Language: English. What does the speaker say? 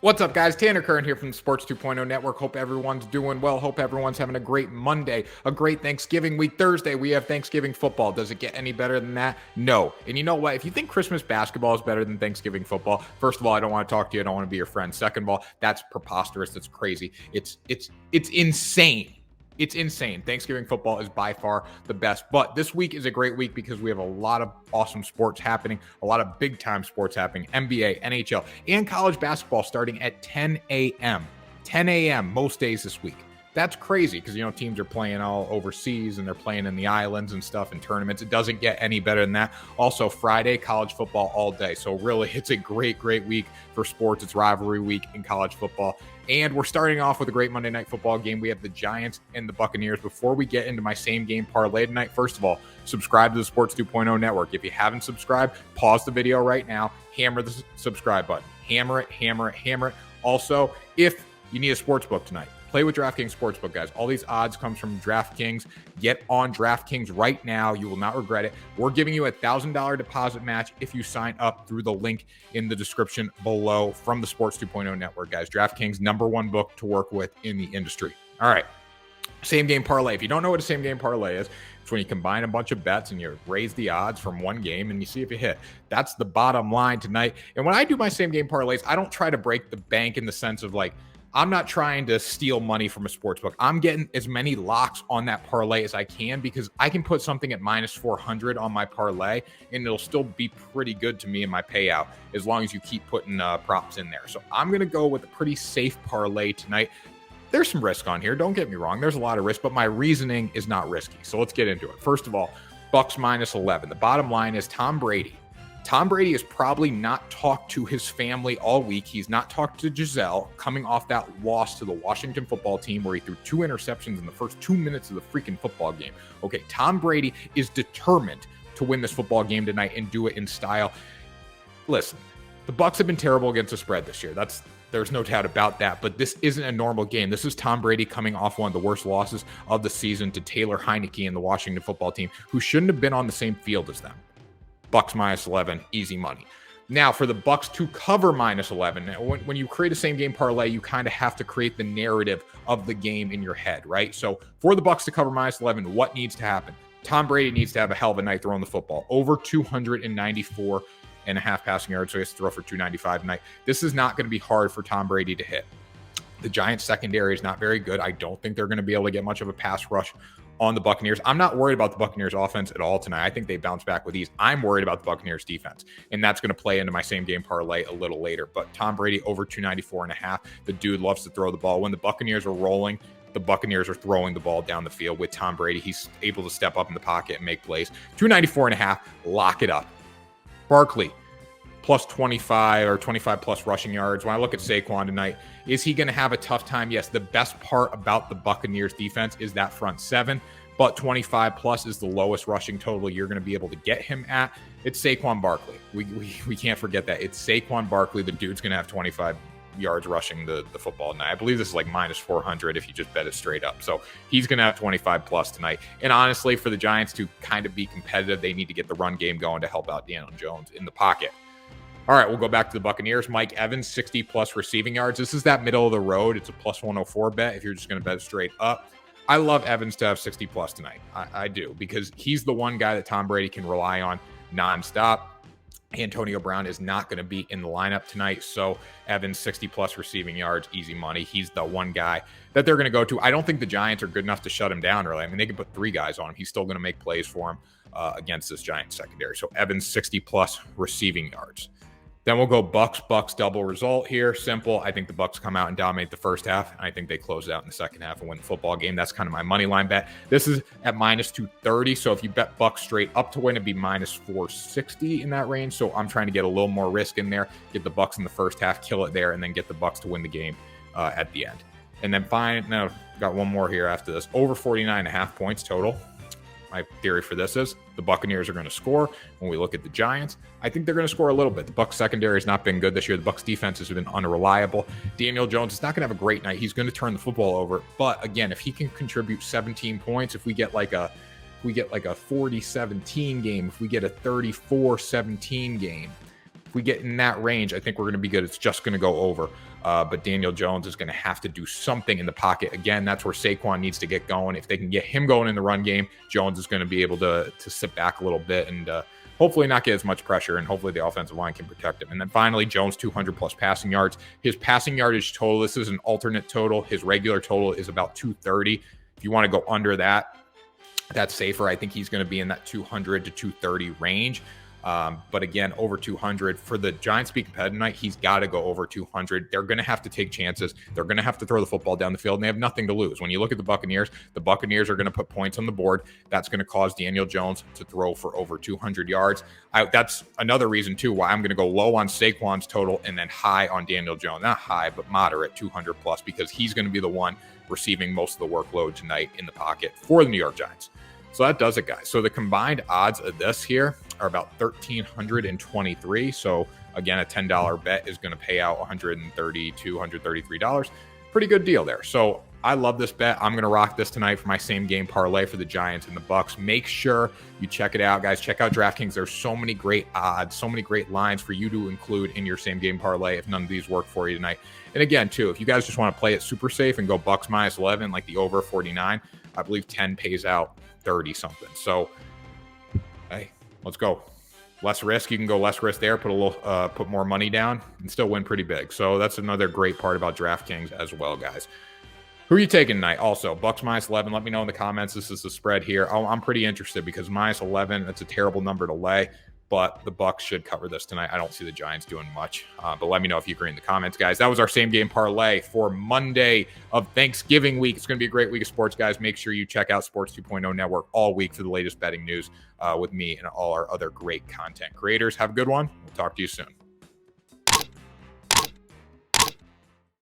What's up, guys? Tanner Kern here from the Sports 2.0 Network. Hope everyone's doing well. Hope everyone's having a great Monday, a great Thanksgiving week. Thursday, we have Thanksgiving football. Does it get any better than that? No. And you know what? If you think Christmas basketball is better than Thanksgiving football, first of all, I don't want to talk to you. I don't want to be your friend. Second of all, that's preposterous. That's crazy. It's insane. It's insane. Thanksgiving football is by far the best. But this week is a great week because we have a lot of awesome sports happening, a lot of big-time sports happening, NBA, NHL, and college basketball starting at 10 a.m. 10 a.m. most days this week. That's crazy because, teams are playing all overseas and they're playing in the islands and stuff in tournaments. It doesn't get any better than that. Also, Friday, college football all day. So really, it's a great, great week for sports. It's rivalry week in college football. And we're starting off with a great Monday Night Football game. We have the Giants and the Buccaneers. Before we get into my same game parlay tonight, first of all, subscribe to the Sports 2.0 Network. If you haven't subscribed, pause the video right now. Hammer the subscribe button. Hammer it, hammer it, hammer it. Also, if you need a sports book tonight, play with DraftKings Sportsbook, guys. All these odds comes from DraftKings. Get on DraftKings right now. You will not regret it. We're giving you a $1,000 deposit match if you sign up through the link in the description below from the Sports 2.0 Network, guys. DraftKings, #1 book to work with in the industry. All right. Same game parlay. If you don't know what a same game parlay is, it's when you combine a bunch of bets and you raise the odds from one game and you see if you hit. That's the bottom line tonight. And when I do my same game parlays, I don't try to break the bank in the sense of I'm not trying to steal money from a sports book. I'm getting as many locks on that parlay as I can because I can put something at -400 on my parlay and it'll still be pretty good to me in my payout as long as you keep putting props in there. So I'm going to go with a pretty safe parlay tonight. There's some risk on here. Don't get me wrong. There's a lot of risk, but my reasoning is not risky. So let's get into it. First of all, Bucs -11. The bottom line is Tom Brady. Tom Brady has probably not talked to his family all week. He's not talked to Giselle coming off that loss to the Washington football team where he threw 2 interceptions in the first 2 minutes of the freaking football game. Okay, Tom Brady is determined to win this football game tonight and do it in style. Listen, the Bucs have been terrible against the spread this year. There's no doubt about that, but this isn't a normal game. This is Tom Brady coming off one of the worst losses of the season to Taylor Heineke and the Washington football team, who shouldn't have been on the same field as them. Bucs -11, easy money. Now, for the Bucs to cover -11, when you create a same game parlay, you kind of have to create the narrative of the game in your head, right? So for the Bucs to cover -11, what needs to happen? Tom Brady needs to have a hell of a night throwing the football. Over 294.5 passing yards, so he has to throw for 295 tonight. This is not going to be hard for Tom Brady to hit. The Giants secondary is not very good. I don't think they're going to be able to get much of a pass rush on the Buccaneers. I'm not worried about the Buccaneers offense at all tonight. I think they bounce back with ease. I'm worried about the Buccaneers defense, and that's going to play into my same game parlay a little later. But Tom Brady over 294.5. The dude loves to throw the ball. When the Buccaneers are rolling, the Buccaneers are throwing the ball down the field with Tom Brady. He's able to step up in the pocket and make plays. 294.5, lock it up. Barkley, plus 25 or 25 plus rushing yards. When I look at Saquon tonight, is he going to have a tough time? Yes, the best part about the Buccaneers defense is that front seven, but 25 plus is the lowest rushing total you're going to be able to get him at. It's Saquon Barkley. We can't forget that. It's Saquon Barkley. The dude's going to have 25 yards rushing the football tonight. I believe this is -400 if you just bet it straight up. So he's going to have 25 plus tonight. And honestly, for the Giants to kind of be competitive, they need to get the run game going to help out Daniel Jones in the pocket. All right, we'll go back to the Buccaneers. Mike Evans, 60-plus receiving yards. This is that middle of the road. It's a plus 104 bet if you're just going to bet it straight up. I love Evans to have 60-plus tonight. I do, because he's the one guy that Tom Brady can rely on nonstop. Antonio Brown is not going to be in the lineup tonight, so Evans, 60-plus receiving yards, easy money. He's the one guy that they're going to go to. I don't think the Giants are good enough to shut him down, really. I mean, they can put 3 guys on him. He's still going to make plays for him against this Giants secondary. So Evans, 60-plus receiving yards. Then we'll go Bucs double result here. Simple. I think the Bucs come out and dominate the first half. And I think they close it out in the second half and win the football game. That's kind of my money line bet. This is at -230. So if you bet Bucs straight up to win, it'd be -460 in that range. So I'm trying to get a little more risk in there, get the Bucs in the first half, kill it there, and then get the Bucs to win the game at the end. And then now got one more here after this. Over 49.5 points total. My theory for this is the Buccaneers are going to score. When we look at the Giants, I think they're going to score a little bit. The Bucs secondary has not been good this year. The Bucs defense has been unreliable. Daniel Jones is not going to have a great night. He's going to turn the football over. But again, if he can contribute 17 points, if we get like a 40-17 game, if we get a 34-17 game, If we get in that range, I think we're going to be good. It's just going to go over. But Daniel Jones is going to have to do something in the pocket. Again, that's where Saquon needs to get going. If they can get him going in the run game, Jones is going to be able to sit back a little bit and hopefully not get as much pressure, and hopefully the offensive line can protect him. And then finally, Jones, 200-plus passing yards. His passing yardage total, this is an alternate total. His regular total is about 230. If you want to go under that, that's safer. I think he's going to be in that 200 to 230 range. But again, over 200 for the Giants to be competitive tonight, he's got to go over 200. They're going to have to take chances. They're going to have to throw the football down the field, and they have nothing to lose. When you look at the Buccaneers are going to put points on the board. That's going to cause Daniel Jones to throw for over 200 yards. That's another reason, too, why I'm going to go low on Saquon's total and then high on Daniel Jones. Not high, but moderate, 200 plus, because he's going to be the one receiving most of the workload tonight in the pocket for the New York Giants. So that does it, guys. So the combined odds of this here are about 1,323. So again, a $10 bet is going to pay out $132, $133. Pretty good deal there. So I love this bet. I'm going to rock this tonight for my same game parlay for the Giants and the Bucs. Make sure you check it out, guys. Check out DraftKings. There's so many great odds, so many great lines for you to include in your same game parlay if none of these work for you tonight. And again, too, if you guys just want to play it super safe and go Bucs minus 11, like the over 49, I believe 10 pays out 30 something. So, hey, let's go. Less risk. You can go less risk there, put more money down and still win pretty big. So that's another great part about DraftKings as well, guys. Who are you taking tonight? Also, Bucs minus 11. Let me know in the comments. This is the spread here. I'm pretty interested because minus 11, that's a terrible number to lay, but the Bucs should cover this tonight. I don't see the Giants doing much, but let me know if you agree in the comments, guys. That was our same game parlay for Monday of Thanksgiving week. It's going to be a great week of sports, guys. Make sure you check out Sports 2.0 Network all week for the latest betting news with me and all our other great content creators. Have a good one. We'll talk to you soon.